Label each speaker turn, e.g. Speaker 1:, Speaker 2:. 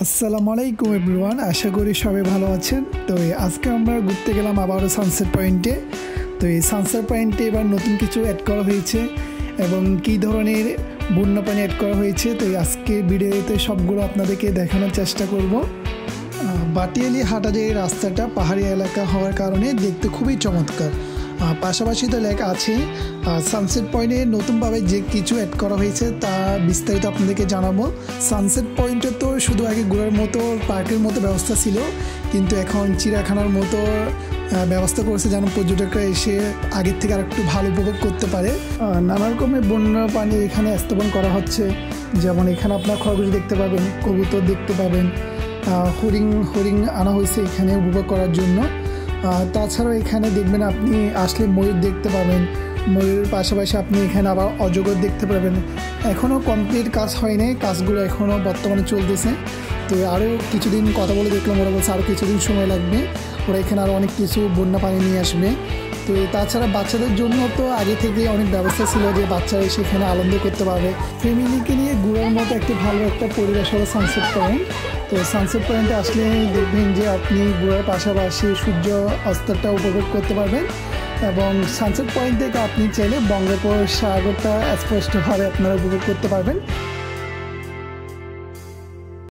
Speaker 1: আসসালামু আলাইকুম এভরিওয়ান, আশা করি সবাই ভালো আছেন। তো আজকে আমরা ঘুরতে গেলাম আবারও সানসেট পয়েন্টে। তো এই সানসেট পয়েন্টে এবার নতুন কিছু অ্যাড করা হয়েছে এবং কী ধরনের বন্য পানি অ্যাড করা হয়েছে, তো আজকে ভিডিওতে সবগুলো আপনাদেরকে দেখানোর চেষ্টা করব। বাটিয়ালি হাঁটা যে রাস্তাটা পাহাড়ি এলাকা হওয়ার কারণে দেখতে খুবই চমৎকার। পাশাপাশি তো লেক আছে। সানসেট পয়েন্টে নতুনভাবে যে কিছু অ্যাড করা হয়েছে তা বিস্তারিত আপনাদেরকে জানাবো। সানসেট পয়েন্টে তো শুধু আগে ঘোরার মতো পার্কের মতো ব্যবস্থা ছিল, কিন্তু এখন চিড়িয়াখানার মতো ব্যবস্থা করেছে যেন পর্যটকরা এসে আগের থেকে আর একটু ভালো উপভোগ করতে পারে। নানা রকমের বন্য প্রাণী এখানে স্থাপন করা হচ্ছে, যেমন এখানে আপনার খরগোশ দেখতে পাবেন, কবুতর দেখতে পাবেন, হরিণ আনা হয়েছে এখানে উপভোগ করার জন্য। তাছাড়াও এখানে দেখবেন আপনি আসলে ময়ূর দেখতে পাবেন, ময়ূরের পাশাপাশি আপনি এখানে আবার অজগর দেখতে পাবেন। এখনও কমপ্লিট কাজ হয়নি, কাজগুলো এখনও বর্তমানে চলতেছে। তো আরও কিছুদিন কথা বলে দেখলাম, ওরা বলছে আরও কিছুদিন সময় লাগবে, ওরা এখানে আরও অনেক কিছু বন্যা পানি নিয়ে আসবে। তো তাছাড়া বাচ্চাদের জন্য তো আগে থেকে অনেক ব্যবস্থা ছিল যে বাচ্চারা সেখানে আনন্দ করতে পারবে। ফ্যামিলিকে নিয়ে ঘোরার মতো ভালো একটা পরিবেশ হলো সানসেট পয়েন্ট। তো সানসেট পয়েন্টে আসলে দেখবেন যে আপনি ঘোরার পাশাপাশি সূর্য অস্তটা উপভোগ করতে পারবেন এবং সানসেট পয়েন্ট থেকে আপনি চাইলে বঙ্গোপসাগরটা স্পষ্টভাবে আপনারা উপভোগ করতে পারবেন।